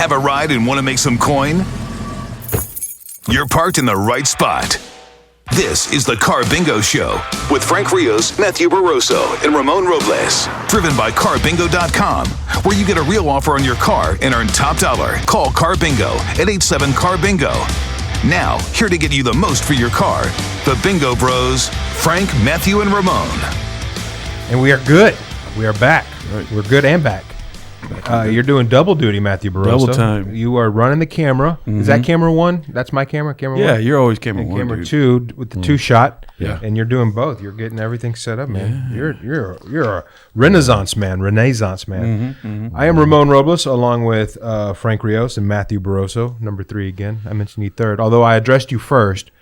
Have a ride and want to make some coin? You're parked in the right spot. This is the Carbingo Show with Frank Rios, Matthew Barroso, and Ramon Robles. Driven by Carbingo.com, where you get a real offer on your car and earn top dollar. Call Carbingo at 87-CAR-BINGO. Now, here to get you the most for your car, the Bingo Bros, Frank, Matthew, and Ramon. And we are good. We are back. Right. We're good and back. You're doing double duty, Matthew Barroso. Double time. You are running the camera. Mm-hmm. Is that camera one? That's my camera? Camera one? Yeah, you're always camera one, camera dude. two with the two shot. Yeah. And you're doing both. You're getting everything set up, man. Yeah. You're a renaissance man. I am Ramon Robles, along with Frank Rios and Matthew Barroso, number 3 again. I mentioned you third, although I addressed you first.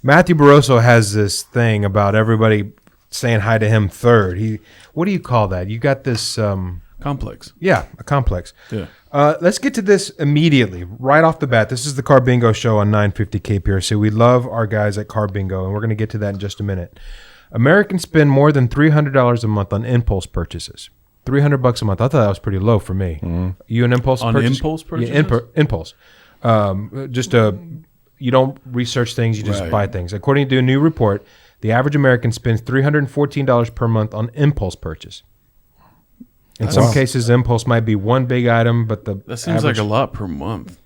Matthew Barroso has this thing about everybody saying hi to him third. What do you call that? You got this... complex. Yeah, a complex. Yeah. Let's get to this immediately, right off the bat. This is the Carbingo Show on 950 KPRC. We love our guys at Carbingo, and we're going to get to that in just a minute. Americans spend more than $300 a month on impulse purchases. $300 a month. I thought that was pretty low for me. Mm-hmm. You an impulse on purchase? Impulse purchases? Yeah, impulse. You don't research things, you just buy things. According to a new report, the average American spends $314 per month on impulse purchase. In some cases, impulse might be one big item, but that seems like a lot per month.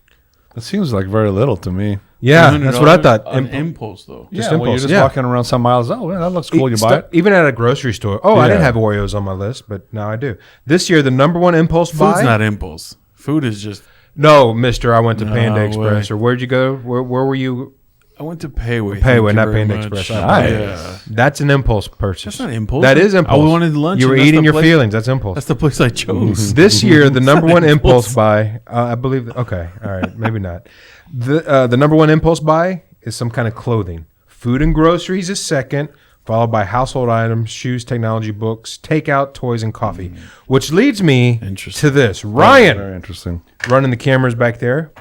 That seems like very little to me. Yeah, that's what I thought. Impulse, though. Just impulse. Well, you're just walking around some miles. Oh, man, that looks cool. You buy it. Even at a grocery store. Oh, I didn't have Oreos on my list, but now I do. This year, the number one impulse buy. Food's not impulse. Food is just. No, mister, I went to Panda Express. Or where'd you go? Where were you? I went to Payway. Payway, not Panda Express. Nice. That's an impulse purchase. That's not impulse. That is impulse. I wanted lunch. You were eating your feelings. That's impulse. That's the place I chose. This year, the number one impulse buy, I believe. Okay, all right, maybe not. The number one impulse buy is some kind of clothing. Food and groceries is second, followed by household items, shoes, technology, books, takeout, toys, and coffee. Which leads me to this. Ryan. Very interesting. Running the cameras back there.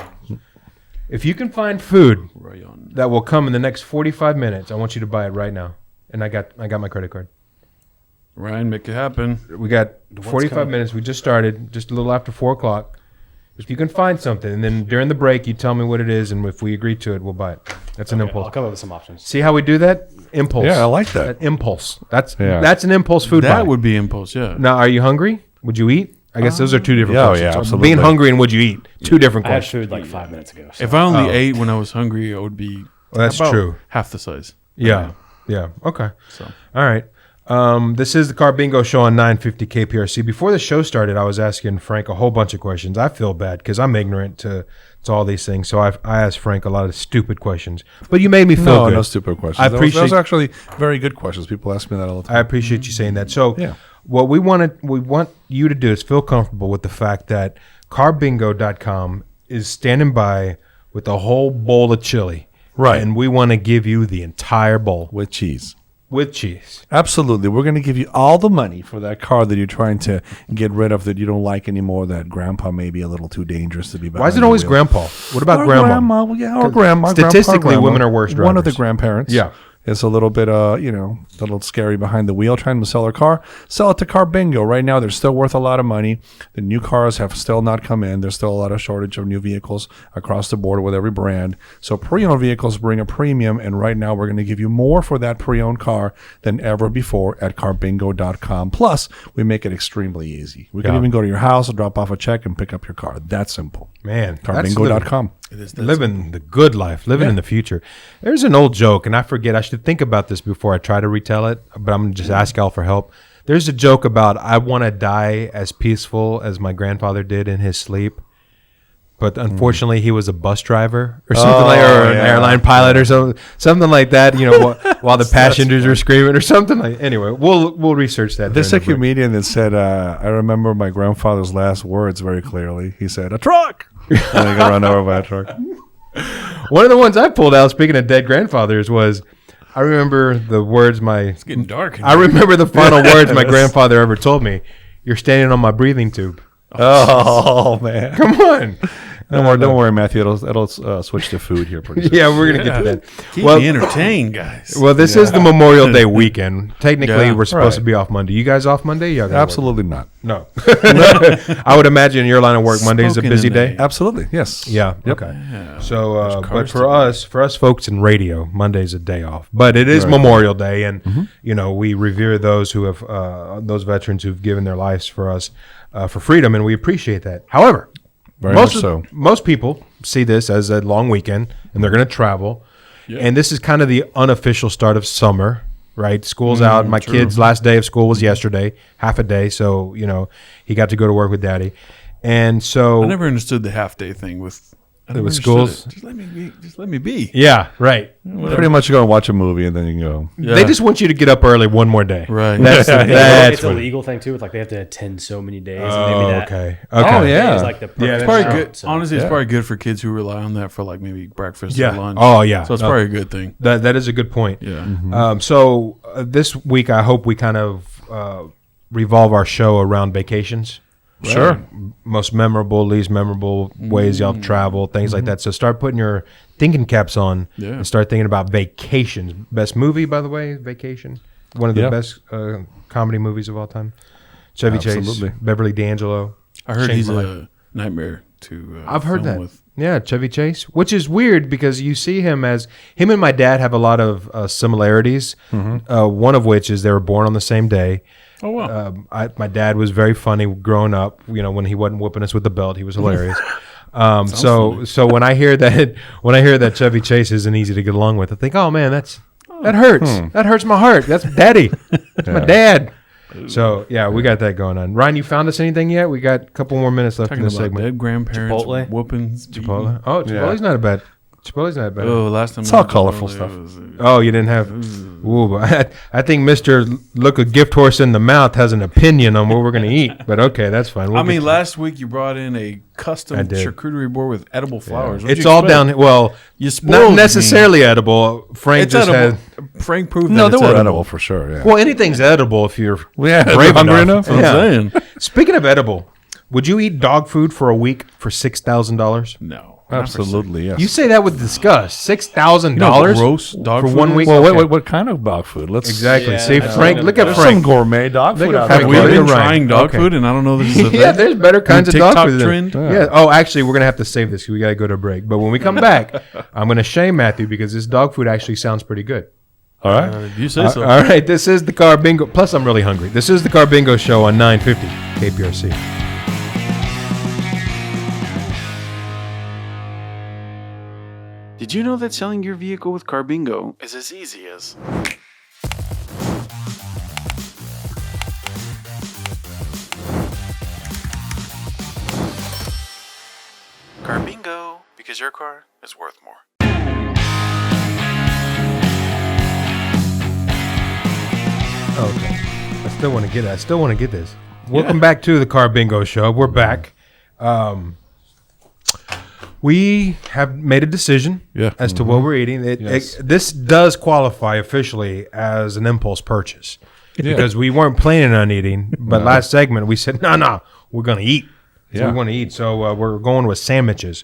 If you can find food that will come in the next 45 minutes, I want you to buy it right now. And I got my credit card. Ryan, make it happen. We got 45 minutes. We just started, just a little after 4 o'clock. If you can find something, and then during the break, you tell me what it is, and if we agree to it, we'll buy it. That's an impulse. I'll come up with some options. See how we do that? Impulse. Yeah, I like that. Impulse. That's an impulse food buy. That would be impulse, yeah. Now, are you hungry? Would you eat? I guess those are two different questions. Yeah, absolutely. Being hungry and would you eat? Two different I had questions. food like 5 minutes ago. So. If I only ate when I was hungry, I would be that's about true. half the size. Yeah. Okay. So, all right. This is the Carbingo Show on 950 KPRC. Before the show started, I was asking Frank a whole bunch of questions. I feel bad because I'm ignorant to all these things. So I asked Frank a lot of stupid questions. But you made me feel good. No stupid questions. I appreciate those actually very good questions. People ask me that all the time. I appreciate you saying that. So what we want you to do is feel comfortable with the fact that Carbingo.com is standing by with a whole bowl of chili. Right. And we want to give you the entire bowl. With cheese. With cheese. Absolutely. We're going to give you all the money for that car that you're trying to get rid of that you don't like anymore, that grandpa may be a little too dangerous to be behind. Why is it always grandpa? What about grandma? Or grandma. Statistically, women are worse drivers. One of the grandparents. Yeah. It's a little bit, a little scary behind the wheel trying to sell her car. Sell it to Carbingo. Right now, they're still worth a lot of money. The new cars have still not come in. There's still a lot of shortage of new vehicles across the board with every brand. So pre-owned vehicles bring a premium, and right now we're going to give you more for that pre-owned car than ever before at Carbingo.com. Plus, we make it extremely easy. We can even go to your house, drop off a check, and pick up your car. That simple. Man, Carbingo.com. Living the good life, living in the future. There's an old joke, and I forget. I should think about this before I try to retell it, but I'm going to just ask y'all for help. There's a joke about I want to die as peaceful as my grandfather did in his sleep, but unfortunately he was a bus driver or something an airline pilot or something like that. While the passengers were screaming or something like. Anyway, we'll research that. There's a comedian that said, "I remember my grandfather's last words very clearly. He said, a truck." And he got run over by a truck. One of the ones I pulled out, speaking of dead grandfathers, was I remember the words It's getting dark. I remember the final words my grandfather ever told me. You're standing on my breathing tube. Oh, man. Come on. Don't worry, Matthew. It'll switch to food here pretty soon. Yeah, we're gonna get to that. Keep Well, me entertained, guys. well, this is the Memorial Day weekend. Technically, Yeah. we're supposed to Right. be off Monday. You guys off Monday? Y'all gotta Absolutely not. work? No. I would imagine your line of work Monday is a Spoken busy in day. a- Absolutely, yes. Yeah. Yep. Okay. So, but cars for to us folks in radio, Monday's a day off. But it is Memorial Day, and you know we revere those who have those veterans who've given their lives for us for freedom, and we appreciate that. However, Very most much so. most people see this as a long weekend, and they're going to travel, and this is kind of the unofficial start of summer. Right, school's out. My kid's last day of school was yesterday, half a day. So you know, he got to go to work with daddy, and so I never understood the half day thing with With schools? Just let me be. Just let me be. yeah, right. Pretty much go and watch a movie and then you can go. Yeah. They just want you to get up early one more day. Right. That's It's a what- legal thing too. With like they have to attend so many days. and Oh, maybe that okay. Oh, Okay. yeah. is like the perfect that's Probably amount, good. so- Honestly, it's Yeah. probably good for kids who rely on that for like maybe breakfast Yeah. or lunch. Oh, yeah. So it's No. probably a good thing. That is a good point. Yeah. So this week, I hope we kind of revolve our show around vacations. Sure. Most memorable, least memorable ways y'all travel, things like that. So start putting your thinking caps on Yeah. and start thinking about vacations. Best movie, by the way, Vacation. One of the Yeah. best comedy movies of all time. Chevy Absolutely. Chase, Beverly D'Angelo. I heard Changed he's my life. a nightmare to. I've heard film that. With. Yeah, Chevy Chase, which is weird because you see him and my dad have a lot of similarities. One of which is they were born on the same day. Oh wow. My dad was very funny growing up. You know, when he wasn't whooping us with the belt, he was hilarious. So when I hear that Chevy Chase isn't easy to get along with, I think, oh man, that hurts. That hurts my heart. That's daddy. That's my dad. So yeah, we got that going on. Ryan, you found us anything yet? We got a couple more minutes left Talking in this about segment. dead grandparents, Chipotle? whoopings, Chipotle. Oh, Chipotle's not a bad. Chipotle's not bad. Oh, last time It's I all had colorful Chipotle, stuff. it was, Oh, you didn't have. Ooh, but I think Mister Look a Gift Horse in the Mouth has an opinion on what we're gonna eat. But okay, that's fine. We'll I mean, get- last week you brought in a custom I did. charcuterie board with edible flowers. What'd it's you all expect? down. Well, You not spoiled me. necessarily edible. Frank It's just edible. had. Frank proved No, that they it's were edible. edible for sure. Yeah. Well, anything's edible if you're Yeah, if brave you're hungry enough. enough. That's what I'm saying. Speaking of edible, would you eat dog food for a week for $6,000? No. Absolutely, yes. You say that with disgust. $6,000 gross dog for food 1 is? week. well, Okay. wait, what kind of dog food? Let's Exactly. Yeah, See, I Frank. know. Look at There's Frank. some gourmet dog Look food at out Frank. there. We've Look been at Ryan. trying dog Okay. food, and I don't know this is a thing. Yeah, there's better kinds of dog TikTok food. trend? Yeah. Oh, actually, we're gonna have to save this because we gotta go to break. But when we come back, I'm gonna shame Matthew because this dog food actually sounds pretty good. All right. You say so. All right, this is the Carbingo. Plus, I'm really hungry. This is the Carbingo Show on 950 KPRC. Did you know that selling your vehicle with Carbingo is as easy as... Carbingo, because your car is worth more. Okay. I still want to get it. I still want to get this. Welcome back to the Carbingo Show. We're back. We have made a decision Yeah. as to what we're eating. This does qualify officially as an impulse purchase because we weren't planning on eating. But last segment we said, no, we're going to eat. So Yeah. we want to eat. So we're going with sandwiches.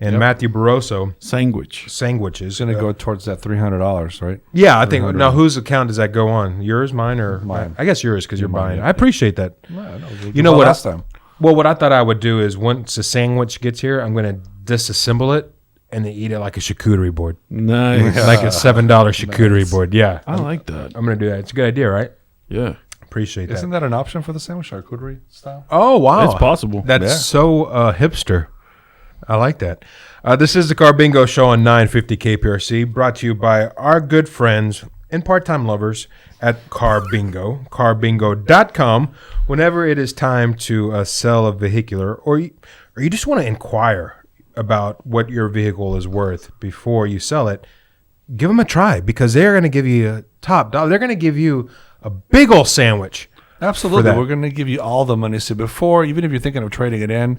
And Matthew Barroso, Sandwich. sandwiches. It's going to go towards that $300, right? Yeah, I think. Now, whose account does that go on? Yours, mine, or Mine. I guess yours because you're Mine, buying. yeah. I appreciate that. You You know what? Last time. Well, what I thought I would do is once the sandwich gets here, I'm going to disassemble it and then eat it like a charcuterie board, Nice. like a $7 charcuterie board. Yeah, I like that. I'm going to do that. It's a good idea, right? Yeah. Appreciate that. Isn't that an option for the sandwich, charcuterie style? Oh wow, It's possible. That's Yeah. so hipster. I like that. This is the Carbingo Show on 950 KPRC, brought to you by our good friends and part-time lovers at Carbingo, carbingo.com. Whenever it is time to sell a vehicular, or you just want to inquire about what your vehicle is worth before you sell it, give them a try because they're going to give you a top dollar. They're going to give you a big old sandwich. Absolutely. that. We're going to give you all the money. So before, even if you're thinking of trading it in,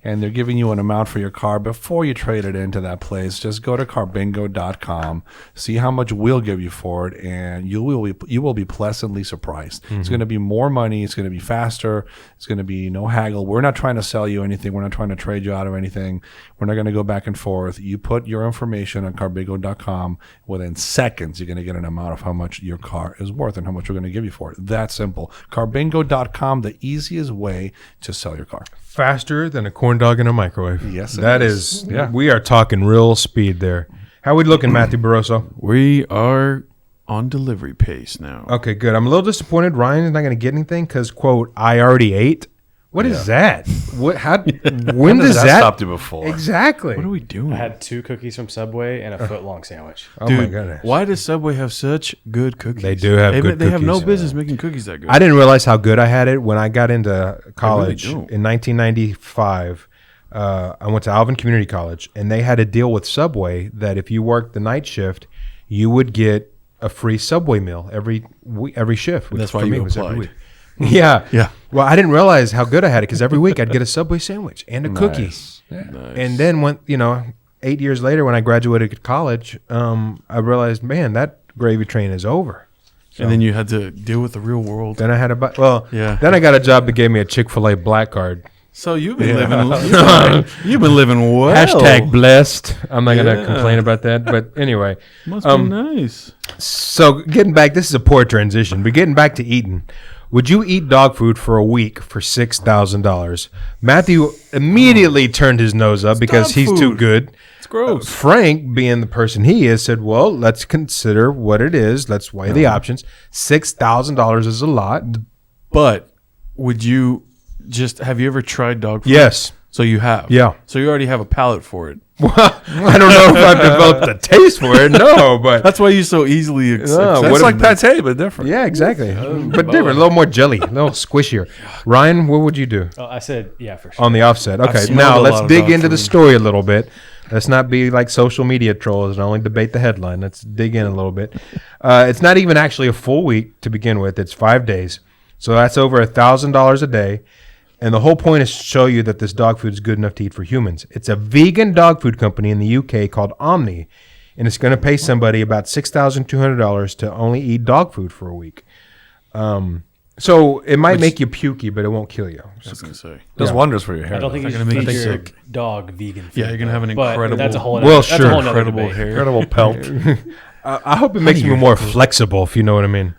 and they're giving you an amount for your car before you trade it into that place. Just go to carbingo.com, see how much we'll give you for it, and you will be pleasantly surprised. It's going to be more money. It's going to be faster. It's going to be no haggle. We're not trying to sell you anything. We're not trying to trade you out of anything. We're not going to go back and forth. You put your information on carbingo.com. Within seconds, you're going to get an amount of how much your car is worth and how much we're going to give you for it. That simple. Carbingo.com, the easiest way to sell your car. Faster than a corn dog in a microwave. Yes, it that is. is. Yeah. We are talking real speed there. How we looking, Matthew Barroso? We are on delivery pace now. Okay, good. I'm a little disappointed. Ryan is not going to get anything because, quote, I already ate. What is that? What? How? When does that stopped you before? Exactly. What are we doing? I had 2 cookies from Subway and a foot-long sandwich. Oh Dude, my goodness. why does Subway have such good cookies? They do have good They have no cookies. business making cookies that good. I didn't realize how good I had it when I got into college don't. in 1995. I went to Alvin Community College, and they had a deal with Subway that if you worked the night shift, you would get a free Subway meal every shift. which That's why for you me was every applied. week. Yeah. Yeah. Well, I didn't realize how good I had it because every week I'd get a Subway sandwich and a cookie. And then when 8 years later when I graduated college, I realized, man, that gravy train is over. And then you had to deal with the real world. Then I had Yeah. Then I got a job that gave me a Chick-fil-A black card. So you've been you've been living well. Hashtag blessed. I'm not gonna Yeah. complain about that, but anyway. Must be nice. So getting back, this is a poor transition, but getting back to eating. Would you eat dog food for a week for $6,000? Matthew immediately turned his nose up because dog he's too food. good. It's gross. Frank, being the person he is, said, well, let's consider what it is. Let's weigh the options. $6,000 is a lot. But would you have you ever tried dog food? Yes. So you have. Yeah. So you already have a palate for it. Well, I don't know if I've developed a taste for it. No, but That's why you so easily accept. what It's if- like pate, but different. yeah, exactly. But different, a little more jelly, a little squishier. Ryan, what would you do Oh, I said, yeah, for sure. on the offset? Okay, smelled now a let's lot of dig dog into the food. story a little bit. Let's not be like social media trolls and only debate the headline. Let's dig in a little bit. It's not even actually a full week to begin with. It's 5 days. So that's over $1,000 a day. And the whole point is to show you that this dog food is good enough to eat for humans. It's a vegan dog food company in the UK called Omni, and it's going to pay somebody about $6,200 to only eat dog food for a week. So it might make you pukey, but it won't kill you. I was gonna say. Does wonders for your hair. I don't think They're you gonna should make feed you your sick. dog vegan food. Yeah, you're gonna have an but incredible- That's a whole Well, that's sure. a whole nother Incredible debate. hair. incredible pelt. I hope it makes me more flexible, if you know what I mean.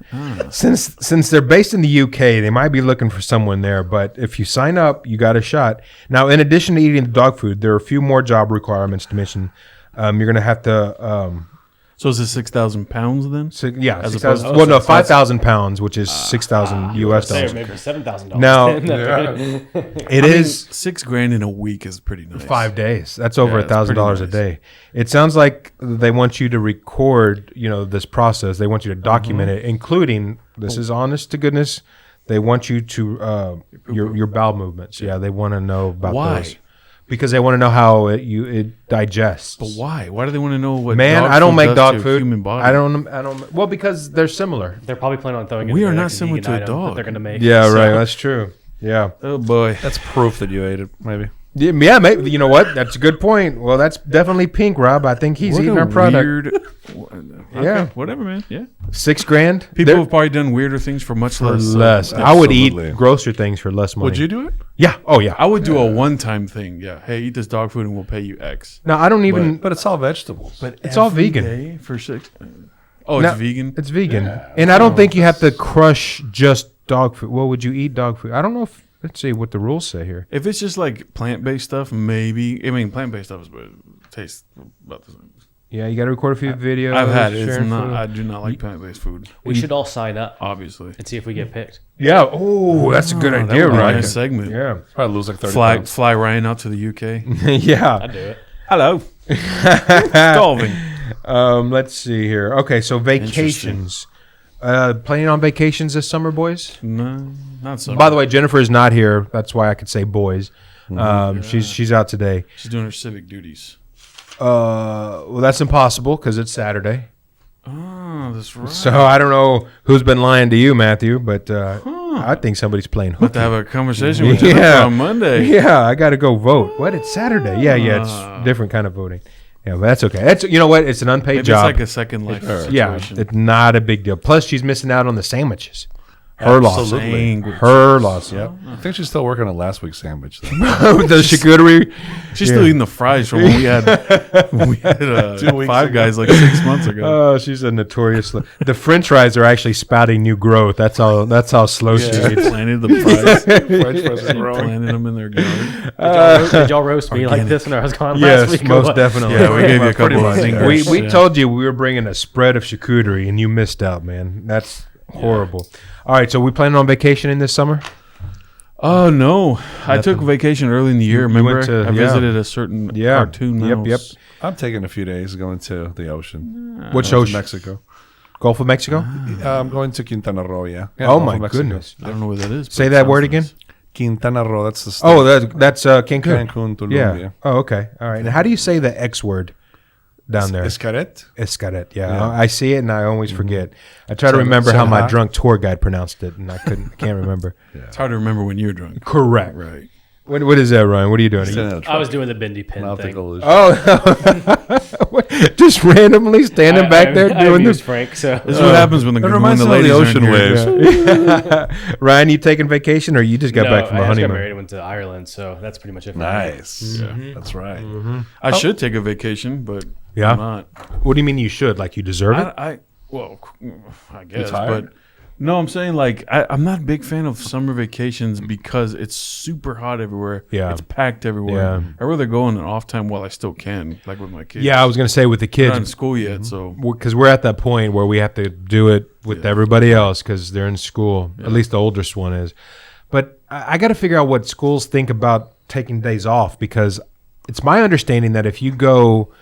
Since they're based in the UK, they might be looking for someone there. But if you sign up, you got a shot. Now, in addition to eating the dog food, there are a few more job requirements to mention. You're going to have to, So is it 6,000 pounds then? As 6,000. opposed to- Well, no, 5,000 pounds, which is 6,000 US Say dollars. maybe $7,000. Now, Then. it is $6,000 in a week is pretty nice. 5 days. That's over Yeah, it's pretty $1,000 a nice. day. It sounds like they want you to record, this process. They want you to document it, including, this is honest to goodness, they want you to your bowel movements. Yeah, they want to know about Why? those because they want to know how it digests. But why? Why do they want to know what? Man, dog I don't food make does dog to a food. Human body. I don't. Well, because they're similar. They're probably planning on throwing. We in are the not next similar vegan to a item dog. that they're gonna make. Yeah, So- right. That's true. Yeah. Oh boy. That's proof that you ate it, maybe. Yeah, maybe. You know what? That's a good point. Well, that's definitely Pink, Rob. I think he's What eating a our product. Weird, Yeah. Okay, whatever, man. Yeah. $6,000. People They're- have probably done weirder things for much for less. less. So I would Absolutely. eat grosser things for less money. Would you do it? Yeah. Oh, yeah. I would do a one-time thing. Yeah. Hey, eat this dog food and we'll pay you X. No, I don't even. But it's all vegetables. But It's all every vegan. day for six. Oh, No, it's vegan. It's vegan, and I don't think you have to crush just dog food. Well, would you eat dog food? I don't know if. Let's see what the rules say here. If it's just like plant-based stuff, maybe. I mean, plant-based stuff tastes about the same. Yeah, you got to record a few videos. I've had it. It's sharing not. photos. I do not like plant-based food. We should all sign up Obviously. and see if we get picked. Yeah. Oh, that's a good That idea, would be a right? nice segment. Yeah. Probably lose like 30 Fly, pounds. fly Ryan out to the UK. Yeah. I'd do it. Hello. Starving. Let's see here. Okay, so vacations. Planning on vacations this summer, boys? No, not so. By the way, Jennifer is not here. That's why I could say boys. She's out today. She's doing her civic duties. Well, that's impossible because it's Saturday. Oh, that's right. So I don't know who's been lying to you, Matthew, but I think somebody's playing Have to hooky. have a conversation with Jennifer Yeah. on Monday. Yeah, I got to go vote. What? It's Saturday. Yeah, it's different kind of voting. Yeah, but that's okay. That's you know what? It's an unpaid Maybe job. it's like a second life situation. Yeah, it's not a big deal. Plus, she's missing out on the sandwiches. Her loss. Sandwich. Her loss. Yep. I think she's still working on last week's sandwich. Though. The charcuterie. She's still eating the fries from when we had Five Guys like 6 months ago. Oh, she's a notorious. The French fries are actually spouting new growth. That's how slow she She eats. planted the fries. French fries are She growing. planted them in their garden. Did y'all roast me like this when I was gone last Yes, week? or most what? definitely. Yeah, we gave you a Pretty couple of much, zingers. We Yeah. told you we were bringing a spread of charcuterie, and you missed out, man. That's horrible. All right, so we planning on vacationing this summer? Oh no! I took vacation early in the year. You Remember, went to- I yeah. visited a certain Yeah. cartoon mouse. Yep. I'm taking a few days going to the ocean. Which Going to ocean? Mexico. Gulf of Mexico? I'm going to Quintana Roo. Yeah. Oh Gulf my of Mexico. goodness! I don't know where that is. Say but it that sounds word nice. again. Quintana Roo. That's the state. Oh, that's Cancun. Cancun, Tulum. Yeah. Yeah. Oh, okay. All right. And how do you say the X word down there? Escaret. Escaret. Yeah. Yeah. I see it and I always forget. I try to Sen- remember how my Senha. drunk tour guide pronounced it, and I can't remember. It's hard to remember when you're drunk. Correct. Right. What is that, Ryan? What are you doing? I was doing the bendy pin Mouth thing. illusion. Oh, just randomly standing back there I doing amused this. Frank. So This is what happens when the, It when reminds the me of the ladies ocean aren't here. waves. Ryan, you taking vacation or you just got no, back from a I just got honeymoon? married and went to Ireland, so that's pretty much it. For me. Nice. Yeah. That's right. I should take a vacation, but Yeah? I'm not. What do you mean you should? Like you deserve it? I guess, tired? but no, I'm saying like I'm not a big fan of summer vacations because it's super hot everywhere. Yeah. It's packed everywhere. Yeah. I'd rather go on an off time while I still can, like with my kids. Yeah, I was gonna say with the They're not in kids school yet, so because we're at that point where we have to do it with everybody else because they're in school. At least the oldest one is. But I got to figure out what schools think about taking days off because it's my understanding that if you go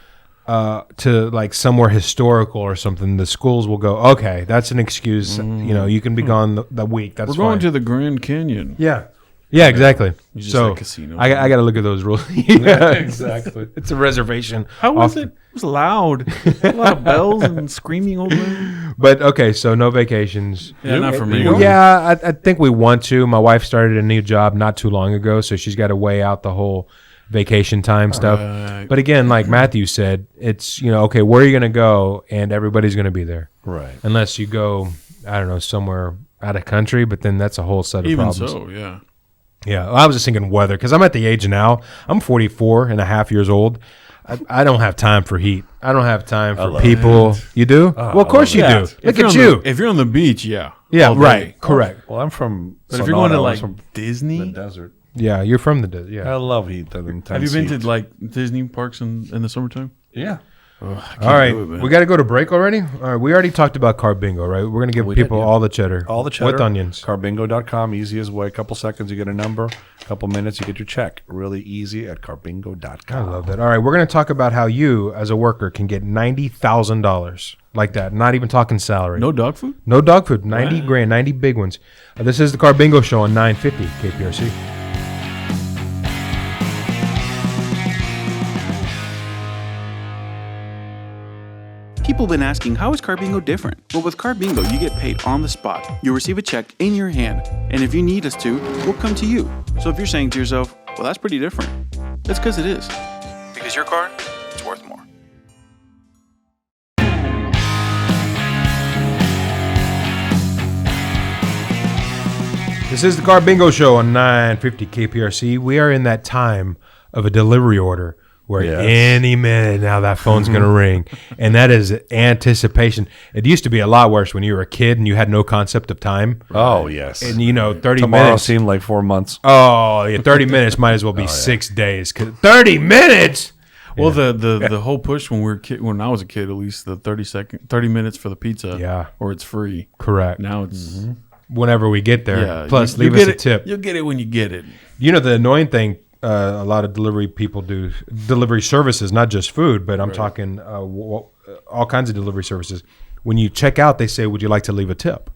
to like somewhere historical or something, the schools will go, okay, that's an excuse. You know, you can be gone the week. That's we're going fine. to the Grand Canyon. Yeah. Yeah, exactly. You just So like casinos. I got to look at those rules. Yeah, exactly. It's a reservation. How was Often. it? It was loud. A lot of bells and screaming over there. But okay, so no vacations. Yeah, not for me. Well, yeah, I think we want to. My wife started a new job not too long ago, so she's got to weigh out the whole vacation time stuff. Right. But again, like Matthew said, it's, okay, where are you going to go? And everybody's going to be there. Right. Unless you go, I don't know, somewhere out of country, but then that's a whole set of Even problems. so, yeah. Yeah, well, I was just thinking weather because I'm at the age now. I'm 44 and a half years old. I don't have time for heat. I don't have time for people. You do? well, of course you do. Look at you. If you're on the beach, yeah. Yeah, all day. right. Correct. Well, I'm from. But if you're going to Sonora, like from the Disney, desert. Yeah, you're from the desert. Yeah. I love heat. have you been to like Disney parks in the summertime? Yeah. All right, do it, man. we got to go to break already. All right, we already talked about Carbingo, right? We're gonna give people all the cheddar, All the cheddar. with onions. Carbingo.com. Easiest way. A couple seconds, you get a number. A couple minutes, you get your check. Really easy at Carbingo.com. I love that. All right, we're gonna talk about how you, as a worker, can get $90,000 like that. Not even talking salary. No dog food? No dog food. 90 grand, 90 big ones. This is the Carbingo Show on 950 KPRC. People have been asking, how is Carbingo different? Well, with Carbingo, you get paid on the spot. You'll receive a check in your hand. And if you need us to, we'll come to you. So if you're saying to yourself, well, that's pretty different, that's because it is. Because your car, it's worth more. This is the Carbingo Show on 950 KPRC. We are in that time of a delivery order where any minute now that phone's going to ring. And that is anticipation. It used to be a lot worse when you were a kid and you had no concept of time. Oh, yes. And, 30 Tomorrow minutes. seemed like 4 months. Oh, yeah, 30 minutes might as well be 6 days. 'Cause 30 minutes? Well, the whole push when I was a kid, at least the 30 minutes for the pizza. Yeah. Or it's free. Correct. Now it's Whenever we get there. yeah. Plus, you leave get us a it- tip. You'll get it when you get it. The annoying thing a lot of delivery people do, delivery services, not just food, but I'm talking all kinds of delivery services. When you check out, they say, would you like to leave a tip?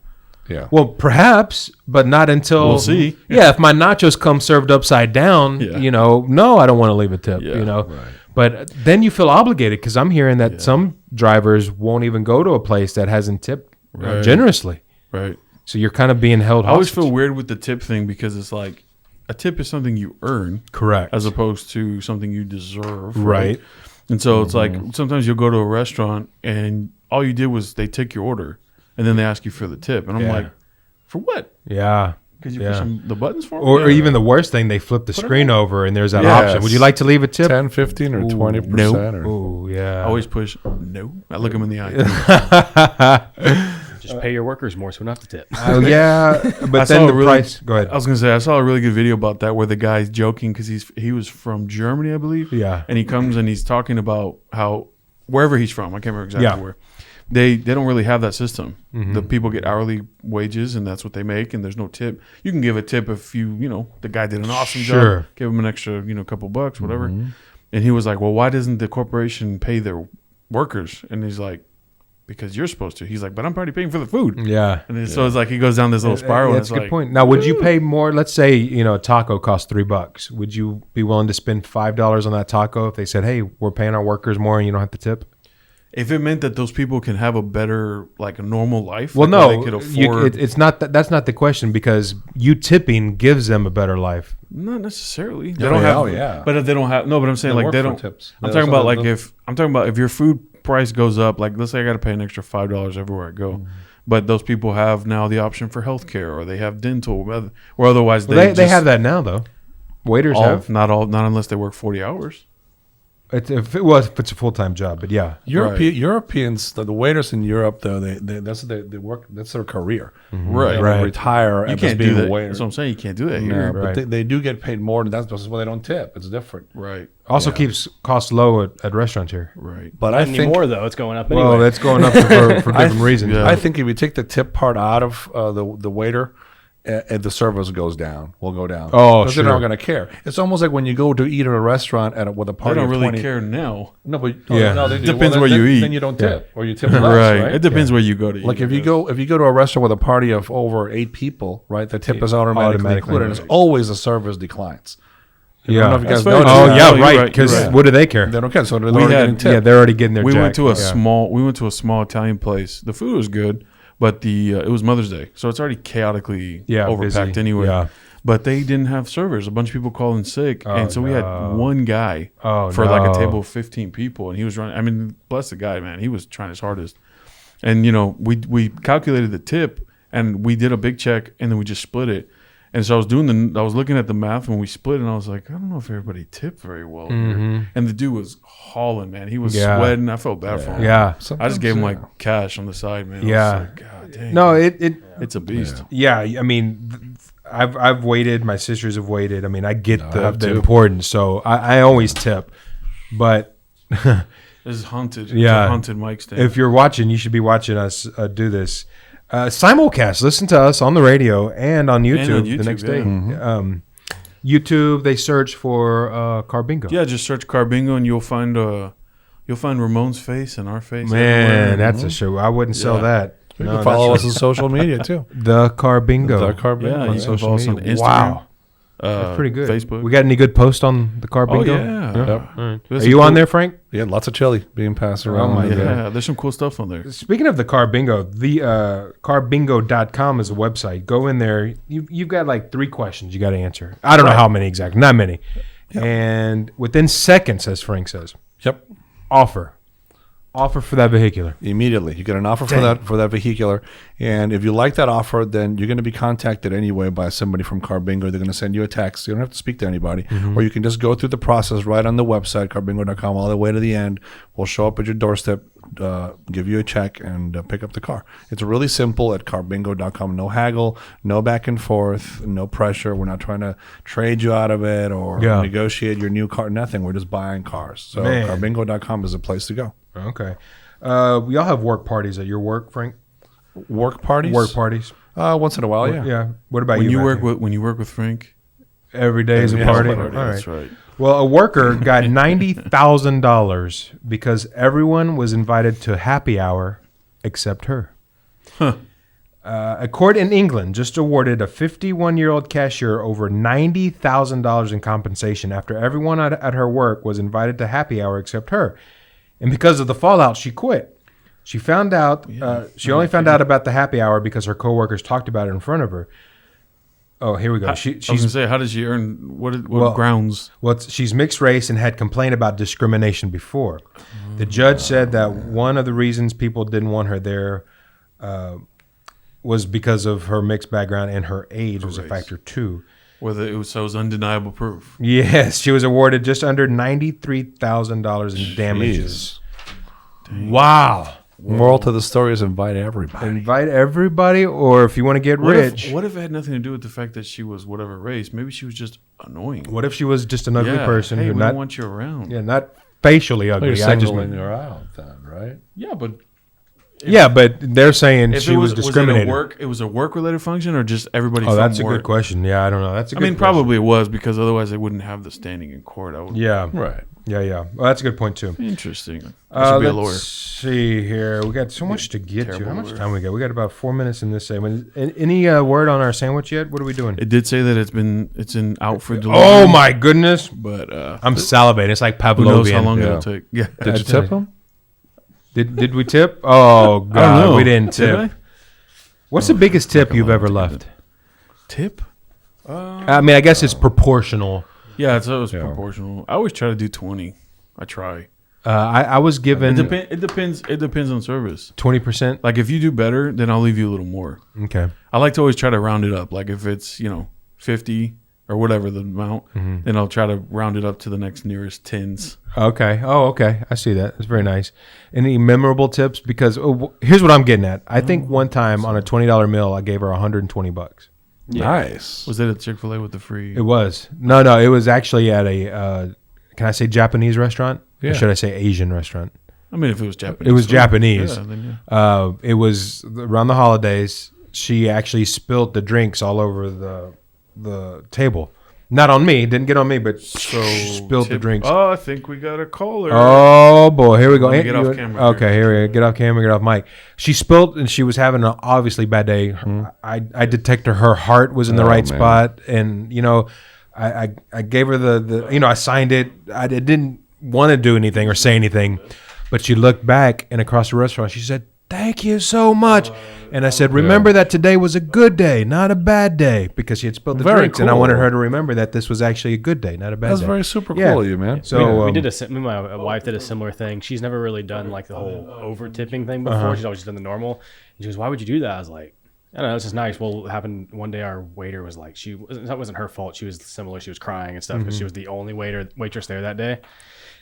Yeah. Well, perhaps, but not until We'll see. Yeah, if my nachos come served upside down, Yeah. no, I don't want to leave a tip. Yeah, But then you feel obligated because I'm hearing that some drivers won't even go to a place that hasn't tipped generously. Right. So you're kind of being held I always hostage. feel weird with the tip thing because it's like a tip is something you earn, Correct. as opposed to something you deserve, Right. And so it's like sometimes you'll go to a restaurant and all you did was they take your order and then they ask you for the tip, and I'm Yeah. like, for what? Yeah. Because you Yeah. push the buttons for 'em? Or Yeah. even the worst thing, they flip the screen over and there's that Yes. option. Would you like to leave a tip? 10, 15, or 20%. Nope. Or, Oh, yeah. I always push no. I look them in the eye. Just pay your workers more, so we don't have to tip. Oh, yeah. I But saw then a the really- price. Go ahead. I was gonna say I saw a really good video about that where the guy's joking because he was from Germany, I believe. Yeah. And he comes and he's talking about how wherever he's from, I can't remember exactly Yeah. where. They don't really have that system. Mm-hmm. The people get hourly wages and that's what they make, and there's no tip. You can give a tip if the guy did an awesome Sure. job, give him an extra couple bucks, whatever. And he was like, well, why doesn't the corporation pay their workers? And he's like, because you're supposed to. He's like, but I'm already paying for the food. Yeah. And so it's like he goes down this little spiral. That's a and good it's point. Now, would you pay more? Let's say, a taco costs $3. Would you be willing to spend $5 on that taco if they said, hey, we're paying our workers more and you don't have to tip? If it meant that those people can have a better, like a normal life, Well, like, where no, they could afford. it's not. That's not the question, because you tipping gives them a better life. Not necessarily. They Oh, don't yeah, have. oh, yeah. But if they don't have. No, but I'm saying They like work they for don't. tips. I'm That's talking about what like they if your food price goes up, like let's say I got to pay an extra $5 everywhere I go, but those people have now the option for healthcare or they have dental, or otherwise Well, they have that now, though. Waiters have. not unless they work 40 hours. If it's a full time job, but yeah. Europeans, the waiters in Europe, though, they work. That's their career. Right. They don't Right. retire. You and can't just being do a that. waiter. That's what I'm saying. You can't do that No, here. but Right. they do get paid more, and that's why they don't tip. It's different. Right. Also keeps costs low at restaurants here. Right. But Not I think anymore, though. It's going up anyway. Well, that's going up for different reasons. Yeah. I think if you take the tip part out of the waiter, and the service goes down, will go down. Oh, because sure. they're not going to care. It's almost like when you go to eat at a restaurant with a They party don't of really 20. care now. No, but Yeah. no, they do. Depends then- where you then- eat. Then you don't tip, or you tip less, Right. right? It depends where you go to eat. Like if you go to a restaurant with a party of over 8 people, right? The tip is automatically included. And it's always the service declines. I don't know if you guys That's very noticed Oh true. that. yeah, No, you're right. right, Because you're right. what do they care? They don't care. So they're We already had- getting tipped. Yeah, they're already getting their. we jack. went to a Yeah. small Italian place. The food was good, but it was Mother's Day, so it's already chaotically overpacked busy. anyway. Yeah. But they didn't have servers. A bunch of people calling sick, and so we had one guy for like a table of 15 people, and he was running. I mean, bless the guy, man. He was trying his hardest, and we calculated the tip, and we did a big check, and then we just split it. And so I was looking at the math when we split, and I was like, I don't know if everybody tipped very well here. And the dude was hauling, man. He was Yeah. sweating. I felt bad for him. Yeah. I just gave him Sometimes, like cash on the side, man. I was Yeah. like, God dang. No, It's a beast. Yeah, I mean, I've waited. My sisters have waited. I mean, I get have the to. importance, so I always tip. But This is haunted. Yeah. It's a haunted mic stand. if you're watching, you should be watching us do this. Simulcast. Listen to us on the radio and on YouTube, the YouTube, next day. yeah. YouTube. They search for Carbingo. Yeah, just search Carbingo and you'll find Ramon's face and our face. Man, everywhere. that's a show. I wouldn't sell Yeah. that. You No, can follow that's us on social media too. the Carbingo. The Carbingo. Yeah, on you can social follow us on media. Instagram. Wow, that's pretty good. Facebook. We got any good posts on the Oh Carbingo? yeah. Yep. All right. There's Are some you on cool- there, Frank? Yeah, lots of chili being passed around. my God. Yeah, there's some cool stuff on there. Speaking of the Carbingo, the carbingo.com is a website. Go in there. You've got like 3 questions you got to answer. I don't know how many exactly, not many. And within seconds, as Frank says, Yep. offer for that vehicular. Immediately, you get an offer for that vehicular, and if you like that offer, then you're going to be contacted anyway by somebody from Carbingo. They're going to send you a text. You don't have to speak to anybody, or you can just go through the process right on the website, carbingo.com, all the way to the end. We'll show up at your doorstep, give you a check, and pick up the car. It's really simple at carbingo.com. No haggle, no back and forth, no pressure. We're not trying to trade you out of it or Yeah. negotiate your new car. Nothing. We're just buying cars. So Man. carbingo.com is a place to go. Okay. We all have work parties at your work, Frank? Work parties? Work parties? Once in a while, yeah. Yeah. What about When you Matthew? work with Frank, Every day is a Yeah, party? party, All that's right. right. Well, a worker got $90,000 because everyone was invited to happy hour except her. A court in England just awarded a 51-year-old cashier over $90,000 in compensation after everyone at her work was invited to happy hour except her. And because of the fallout, she quit. She found out. She only found out about the happy hour because her coworkers talked about it in front of her. Oh, here we go. I was gonna say, how did she earn? What grounds? Well, she's mixed race and had complained about discrimination before. The judge said that one of the reasons people didn't want her there was because of her mixed background, and her age was a factor too. Whether it was undeniable proof. Yes, she was awarded just under $93,000 in damages. Wow. Moral to the story is invite everybody. Invite everybody, or if you want to get rich. What if it had nothing to do with the fact that she was whatever race? Maybe she was just annoying. What if she was just an ugly person Hey, who we not don't want you around. Yeah, not facially ugly. You're I just singling her out then, right? Yeah, but but they're saying she was discriminated. it was a work related function, or just everybody? Oh, from that's a work? good question. Yeah, I don't know. That's a good question. Probably it was, because otherwise they wouldn't have the standing in court. Yeah. Right. Yeah. Well, that's a good point too. Interesting. I should be a lawyer. Let's see here. We got so much to get to. How much time we got? We got about 4 minutes in this segment. Any word on our sandwich yet? What are we doing? It did say that it's out for delivery. Oh my goodness! But I'm salivating. It's like Pavlovian. who knows how long it'll take? Yeah. Did you tip him? Did we tip? Oh I don't God, know. we didn't Did tip. What's the biggest tip you've ever left? Tip? I mean, I guess it's proportional. Yeah, it's always proportional. I always try to do 20. I try. I was given It depends on service. 20%. Like if you do better, then I'll leave you a little more. Okay. I like to always try to round it up. Like if it's 50 or whatever the amount, then I'll try to round it up to the next nearest tens. Okay. Oh, okay. I see that. That's very nice. Any memorable tips? Because here's what I'm getting at. I think one time on a $20 meal, I gave her $120. Yeah. Nice. Was it at Chick-fil-A with the free? It was. No. It was actually at a, can I say Japanese restaurant? Yeah. Or should I say Asian restaurant? I mean, if it was Japanese. It was Japanese. Yeah, then It was around the holidays. She actually spilled the drinks all over the table. Not on me. Didn't get on me, but spilled the drinks. Oh, I think we got a caller. Oh boy, here we go. Get off camera. Okay, here we go. Get off camera. Get off mic. She spilled, and she was having an obviously bad day. I detected her heart was in the right spot, and I gave her the I signed it. I didn't want to do anything or say anything, but she looked back and across the restaurant. She said, "Thank you so much." And I said, remember that today was a good day, not a bad day, because she had spilled the drinks, and I wanted her to remember that this was actually a good day, not a bad day. That's very super cool of you, man. So we did my wife did a similar thing. She's never really done like the whole over tipping thing before. She's always done the normal. And she goes, "Why would you do that?" I was like, "I don't know, it's just nice." Well, it happened one day. Our waiter was like, that wasn't her fault. She was similar. She was crying and stuff because she was the only waitress there that day. And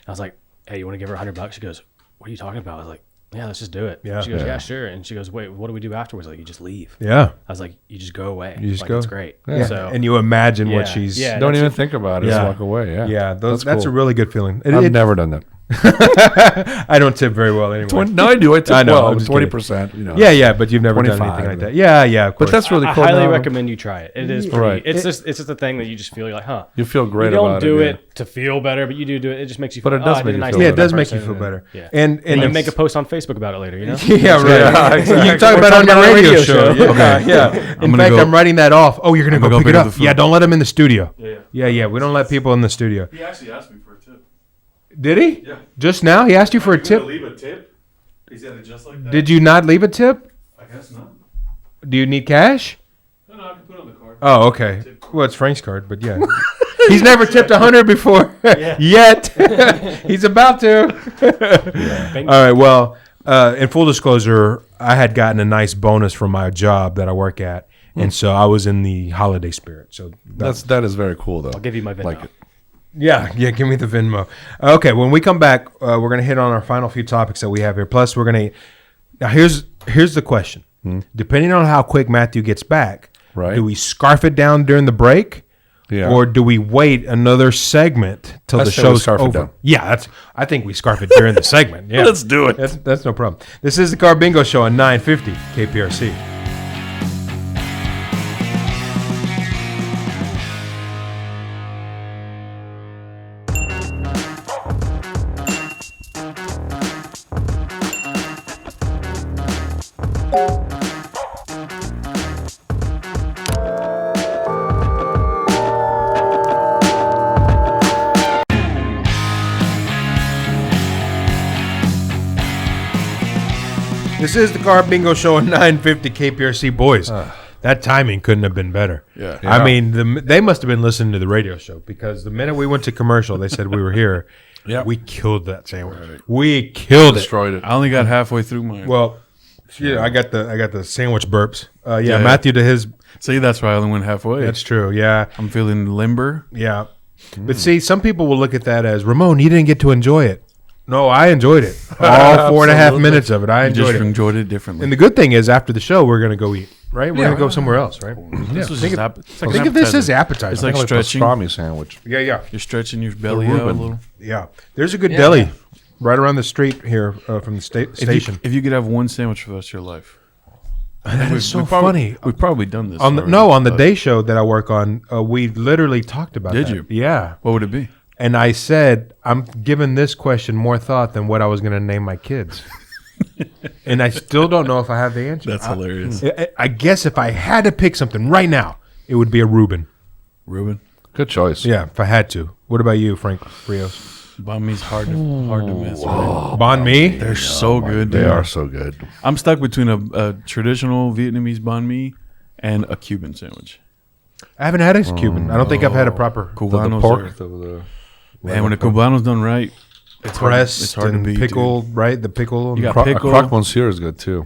I was like, "Hey, you want to give her $100?" She goes, "What are you talking about?" I was like, "Yeah, let's just do it." Yeah. She goes, "Yeah, sure." And she goes, "Wait, what do we do afterwards?" Like, you just leave. Yeah. I was like, "You just go away." You just like, go. It's great. Yeah. So, and you imagine what Yeah. she's. Yeah. Don't that's even think about it. Yeah. Just walk away. Yeah. Yeah. That's cool. a really good feeling. I've never done that. I don't tip very well anyway. No, I do. I tip I know, well. I'm just kidding. 20%. Yeah, but you've never done 25. anything like that. Yeah, of course. But that's really I cool. highly now. recommend you try it. It is pretty. Right. It's just a thing that you just feel like, huh? You feel great You don't about do it. it to feel better, but you do it. It just makes you. But feel, it does I did make a you nice feel thing Yeah, for it does that make you person, feel better. Yeah. And And you it's- make a post on Facebook about it later. You know. Yeah, right. Yeah, exactly. You can talk about it on your radio show. Yeah, Okay. yeah. In gonna fact, go- I'm writing that off. Oh, you're gonna go gonna pick it go pick up up. the food. Yeah, don't let him in the studio. Yeah. Yeah. We don't let people in the studio. He actually asked me for a tip. Did he? Yeah. Just now, he asked you for a tip. Leave a tip? He said it just like that. Did you not leave a tip? I guess not. Do you need cash? No, I can put it on the card. Oh, okay. Well, it's Frank's card, but yeah. He's never tipped 100 before yet. He's about to. All right. Well, in full disclosure, I had gotten a nice bonus from my job that I work at, and so I was in the holiday spirit. So That is very cool, though. I'll give you my Venmo. Like it. yeah. Give me the Venmo. Okay. When we come back, we're gonna hit on our final few topics that we have here. Plus, we're gonna. Now, here's the question. Depending on how quick Matthew gets back, Right. do we scarf it down during the break? Yeah. Or do we wait another segment till I the say we show's scarf it over? down. Yeah, I think we scarf it during the segment. Yeah. Let's do it. That's no problem. This is the Carbingo Show on 950 KPRC. This is the Carbingo Show at 950 KPRC. Boys, that timing couldn't have been better. Yeah. I mean, they must have been listening to the radio show because the minute we went to commercial, they said we were here. Yeah. We killed that sandwich. Right. We killed Destroyed it. I only got halfway through mine. Well, yeah, I got the sandwich burps. Yeah, Matthew to his. See, that's why I only went halfway. That's true. Yeah. I'm feeling limber. Yeah. But see, some people will look at that as, Ramon, you didn't get to enjoy it. No, I enjoyed it. All 4.5 minutes of it. I enjoyed it differently. And the good thing is, after the show, we're going to go eat, right? We're going to go somewhere else, right? This was Think just of, think of this as appetizer. It's like Like a stretching. pastrami sandwich. Yeah. You're stretching your belly out a little. Yeah. There's a good deli right around the street here from the station. If you could have one sandwich for the rest of your life. That is so probably, funny. We've probably done this. On the day show that I work on, we literally talked about Did that. you? Yeah. What would it be? And I said, I'm giving this question more thought than what I was going to name my kids. And I still don't know if I have the answer. That's hilarious. I guess if I had to pick something right now, it would be a Reuben. Reuben? Good choice. Yeah, if I had to. What about you, Frank Rios? Banh mi's hard to miss. Man. Banh mi? They're so good. They dude. are so good. I'm stuck between a traditional Vietnamese banh mi and a Cuban sandwich. I haven't had a Cuban. I don't think I've had a proper The Cubanos pork. are- and when the Cubano's done right, it's pressed hard to and beat, pickled, right? The pickle. You got A pickle. croque monsieur is good too.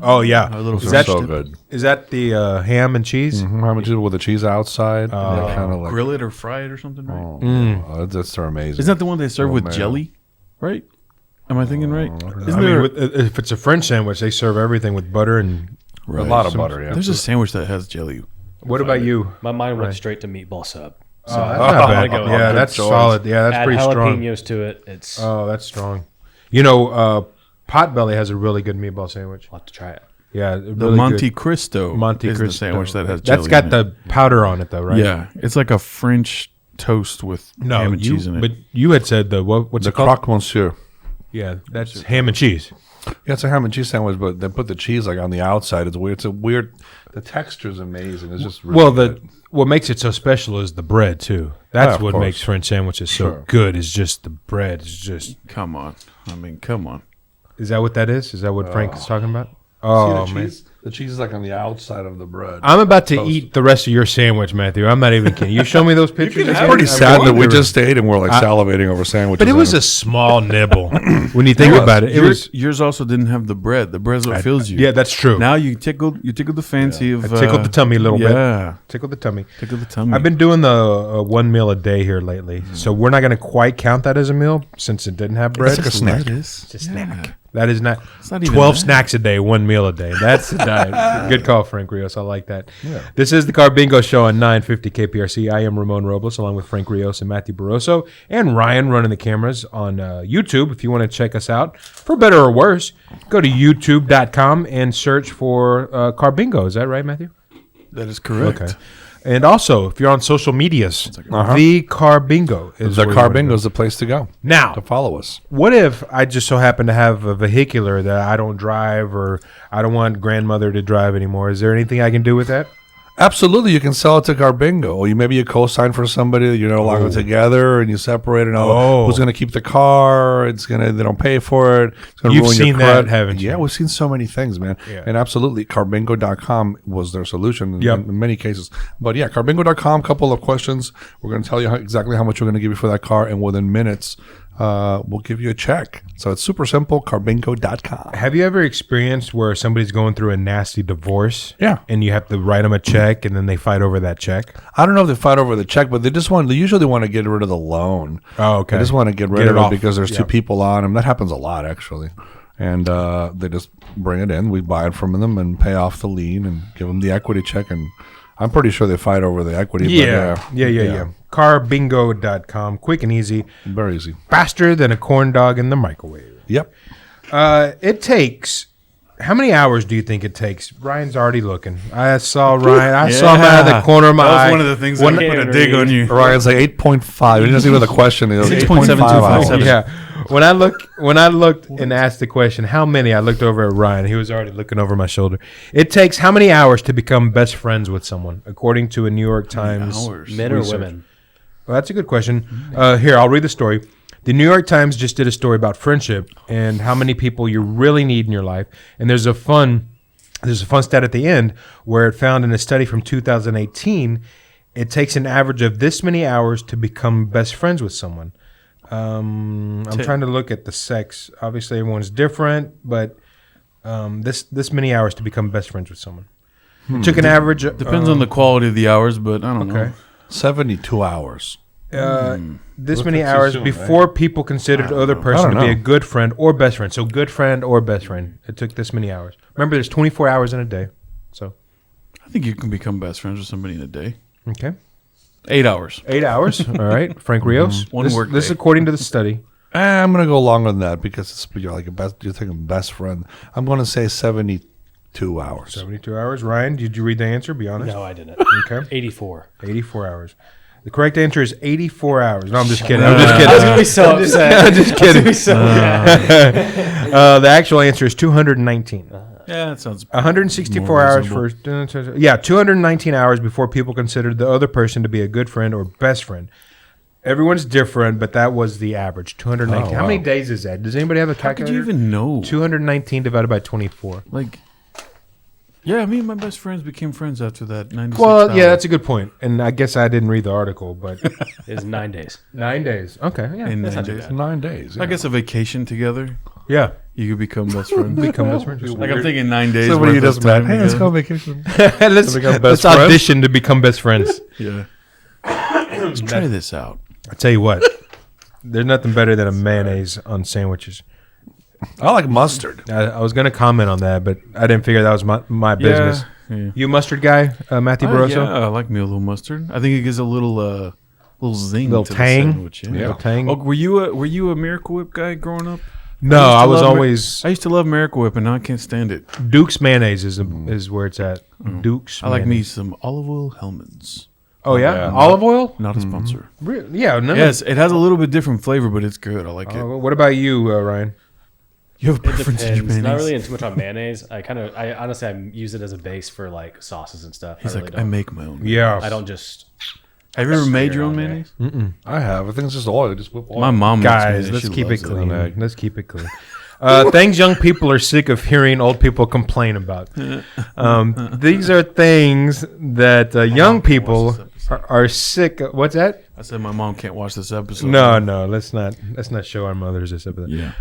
Oh, yeah. A little Is Those that, are so good. is that the ham and cheese? How much with the cheese outside? Kind of like grill it or fry it or something, right? that's amazing. Isn't that the one they serve with man. jelly? Right? Am I thinking right? Isn't I there? mean, if it's a French sandwich, they serve everything with butter and. a lot of butter? Yeah. there's a sandwich that has jelly. What about you? My mind went straight to meatball sub. So That's not bad. go with Yeah, that. that's solid. Yeah, that's Add pretty strong. jalapenos to it. It's Oh, that's strong. You know, Potbelly has a really good meatball sandwich. I'll have to try it. Yeah, The really Monte good. Cristo Monte is Cristo the sandwich that has jelly. That's got in it. the powder on it, though, right? Yeah, it's like a French toast with No, ham and cheese in it. But you had said what's the it called? croque monsieur. Yeah, that's ham and cheese. Yeah, it's a ham and cheese sandwich, but they put the cheese like on the outside. It's weird. It's a weird. The texture is amazing. It's just really good. What makes it so special is the bread too. That's of what course. makes French sandwiches so Sure. good. Is just the bread. Is just. Come on. I mean, come on. Is that what that is? Is that what Frank is talking about? See Oh the man. cheese? The cheese is like on the outside of the bread. I'm about to eat the rest of your sandwich, Matthew. I'm not even kidding. You show me those pictures. It's again? pretty I'm sad that we wondering. just stayed and we're like salivating over sandwiches. But it was and- a small nibble when you think about it. It was. Yours also didn't have the bread. The bread's what fills you. Yeah, that's true. Now you tickled the fancy of. I tickled the tummy a little bit. Yeah, Tickle the tummy. tickled the tummy. I've been doing the one meal a day here lately, so we're not going to quite count that as a meal since it didn't have bread. like a snack. It's a snack. That is not, not even 12 that. snacks a day, 1 meal a day. That's the diet. Good call, Frank Rios. I like that. This is the Carbingo Show on 950 KPRC. I am Ramon Robles, along with Frank Rios and Matthew Barroso, and Ryan running the cameras on YouTube. If you want to check us out, for better or worse, go to youtube.com and search for Carbingo. Is that right, Matthew? That is correct. Okay. And also, if you're on social medias, the Carbingo is The where you wanna Carbingo go. is the place to go. Now, To follow us. what if I just so happen to have a vehicular that I don't drive, or I don't want grandmother to drive anymore? Is there anything I can do with that? Absolutely, you can sell it to Carbingo. Or maybe you co-sign for somebody that you're no longer together, and you separate. And who's going to keep the car? They don't pay for it. It's going to You've ruin seen your that, credit. haven't you? Yeah, we've seen so many things, man. Yeah. And absolutely, Carbingo.com was their solution Yep. in many cases. But yeah, Carbingo.com. Couple of questions. We're going to tell you exactly how much we're going to give you for that car, and within minutes, we'll give you a check. So it's super simple. Carbingo.com. Have you ever experienced where somebody's going through a nasty divorce? Yeah. And you have to write them a check, and then they fight over that check? I don't know if they fight over the check, but they usually want to get rid of the loan. Oh, okay. They just want to get rid Get of it it off. because there's two Yep. people on them. That happens a lot, actually. And they just bring it in. We buy it from them and pay off the lien and give them the equity check. And I'm pretty sure they fight over the equity. Yeah. But Yeah. Carbingo.com. Quick and easy. Very easy. Faster than a corn dog in the microwave. Yep. It takes. How many hours do you think it takes? Ryan's already looking. I saw Ryan. I saw him out of the corner of my eye. That was one of the things that put a dig on you. Ryan's like 8.5. He doesn't even have the question. It was 6.725. Yeah. When I looked and asked the question, how many? I looked over at Ryan. He was already looking over my shoulder. It takes how many hours to become best friends with someone, according to a New York Times Hours. men or research. women. Well, that's a good question. Here, I'll read the story. The New York Times just did a story about friendship and how many people you really need in your life. And there's a fun stat at the end where it found in a study from 2018, it takes an average of this many hours to become best friends with someone. I'm trying to look at the sex. Obviously, everyone's different, but this many hours to become best friends with someone. It took an average. Depends on the quality of the hours, but I don't know. 72 hours. This many hours before people considered the other person to be a good friend or best friend. So good friend or best friend. It took this many hours. Remember, there's 24 hours in a day. So I think you can become best friends with somebody in a day. okay. 8 hours. 8 hours. All right. Frank Rios. One work This is day. according to the study. I'm gonna go longer than that because you're thinking best friend. I'm gonna say 72 hours. 72 hours. Ryan, did you read the answer? Be honest. No, I didn't. Okay. 84. 84 hours. The correct answer is 84 hours. No, I'm just kidding. I'm just I was kidding. gonna be so upset. I'm just kidding. So The actual answer is 219. Yeah, that sounds 164 more hours reasonable. for 219 hours before people considered the other person to be a good friend or best friend. Everyone's different, but that was the average. 219. Oh, How many wow. days is that? Does anybody have a How could calculator? you even know? 219 divided by 24. Like, yeah, me and my best friends became friends after that. 96 Well, yeah, hours. that's a good point. And I guess I didn't read the article, but it's 9 days. 9 days. Okay, yeah. in That's 9 not too days. bad. 9 days. I guess a vacation together, Yeah. you could become best friends. Become best friends. Like I'm thinking 9 days. Somebody worth just of met. time Hey, let's go together. on vacation. let's become best let's friends? audition to become best friends. Yeah. Let's try this out. I tell you what, there's nothing better than a mayonnaise on sandwiches. I like mustard. I was going to comment on that, but I didn't figure that was my business. Yeah. You mustard guy, Matthew Barroso? Yeah, I like me a little mustard. I think it gives a little zing, Little to tang? the sandwich. Yeah. Little tang? Oh, were you a Miracle Whip guy growing up? No, used to I was love always I used to love Miracle Whip, and now I can't stand it. Duke's mayonnaise is where it's at. Duke's. I like me mayonnaise. some olive oil Hellman's. Oh yeah, Yeah. olive oil. Not a sponsor. Yeah, none Yes, it has a little bit different flavor, but it's good. I like it. What about you, Ryan? You have a It preference in your depends. Not mayonnaise? really into much on mayonnaise. I honestly use it as a base for like sauces and stuff. He's I like, really I don't. make my own. Yeah, I don't just. Have you ever made your own on there. mayonnaise? I have. I think it's just oil. Just whip oil. My mom makes guys, mayonnaise. let's She keep it loves clean. Let's keep it clean. Things young people are sick of hearing old people complain about. These are things that young people are sick of. What's that? I said my mom can't watch this episode. No, let's not show our mothers this episode. Yeah.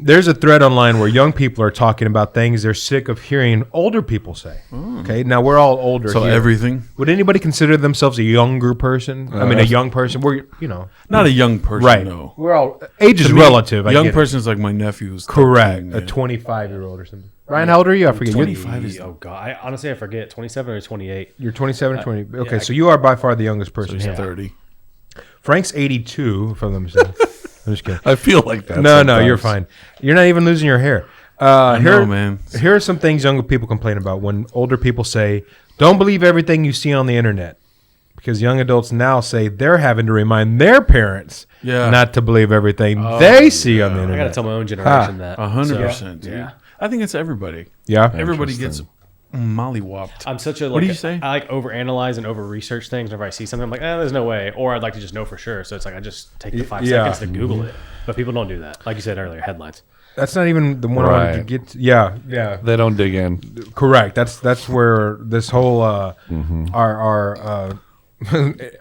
There's a thread online where young people are talking about things they're sick of hearing older people say. Okay, now we're all older. So here. everything. Would anybody consider themselves a younger person? I mean, a young person. We're Not a young person, right. no. We're all age is To me, relative. I Young get it. person's like my nephew's. Correct. 13, A yeah. 25-year-old or something. Ryan, how old are you? I forget. 25 is. Oh god, I honestly forget. 27 or 28. You're 27 or 20. Okay, yeah, so you are by far the youngest person He's here. 30. Frank's 82, if I'm mistaken. I'm just kidding. I feel like that. No, sometimes. you're fine. You're not even losing your hair. I know, man. Here are some things younger people complain about when older people say, don't believe everything you see on the internet. Because young adults now say they're having to remind their parents Yeah. not to believe everything they see on the I gotta internet. tell my own generation that. 100%, dude. yeah. I think it's everybody. Yeah. Everybody gets mollywopped. I'm such a. Like, What do you say? I like overanalyze and over research things. Whenever I see something, I'm like, there's no way. Or I'd like to just know for sure. So it's like I just take the 5 Yeah. seconds to Google it. But people don't do that. Like you said earlier, headlines. That's not even the one I wanted to Right. get to. Yeah. They don't dig in. Correct. That's where this whole our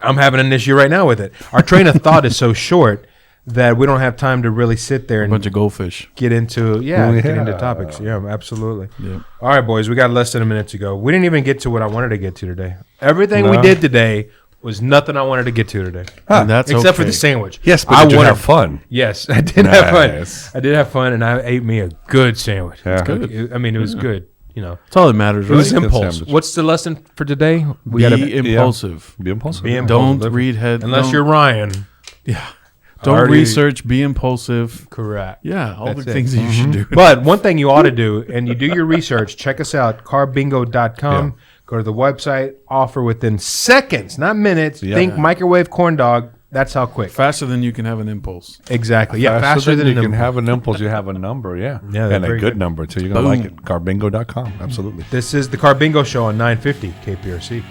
I'm having an issue right now with it. Our train of thought is so short that we don't have time to really sit there A and bunch of goldfish. get into get into Yeah. topics. Yeah, absolutely. Yeah. All right, boys, we got less than a minute to go. We didn't even get to what I wanted to get to today. Everything we No. did today was nothing I wanted to get to today, And that's except for okay. the sandwich. Yes, but I did you wanted- have fun? Yes, I did have Nice. fun. I did have fun, and I ate me a good sandwich. Yeah. Good. I mean, it was good. You know, That's all that matters, it was right? Good impulse. sandwich. What's the lesson for today? We Be gotta impulsive. Be impulsive. be impulsive. Don't read head. unless don't- you're Ryan. Yeah. Don't Already- research. Be impulsive. Correct. Yeah. All That's the it. things that you should do. But one thing you ought to do, and you do your research, check us out, carbingo.com. Yeah. Go to the website, offer within seconds, not minutes. Yeah. Think microwave corn dog. That's how quick. Faster than you can have an impulse. Exactly. Yeah, faster than you can an have an impulse. You have a number, yeah. Yeah, they're and a very good good. number, too. You're going to like it. Carbingo.com. Absolutely. This is the Carbingo Show on 950 KPRC.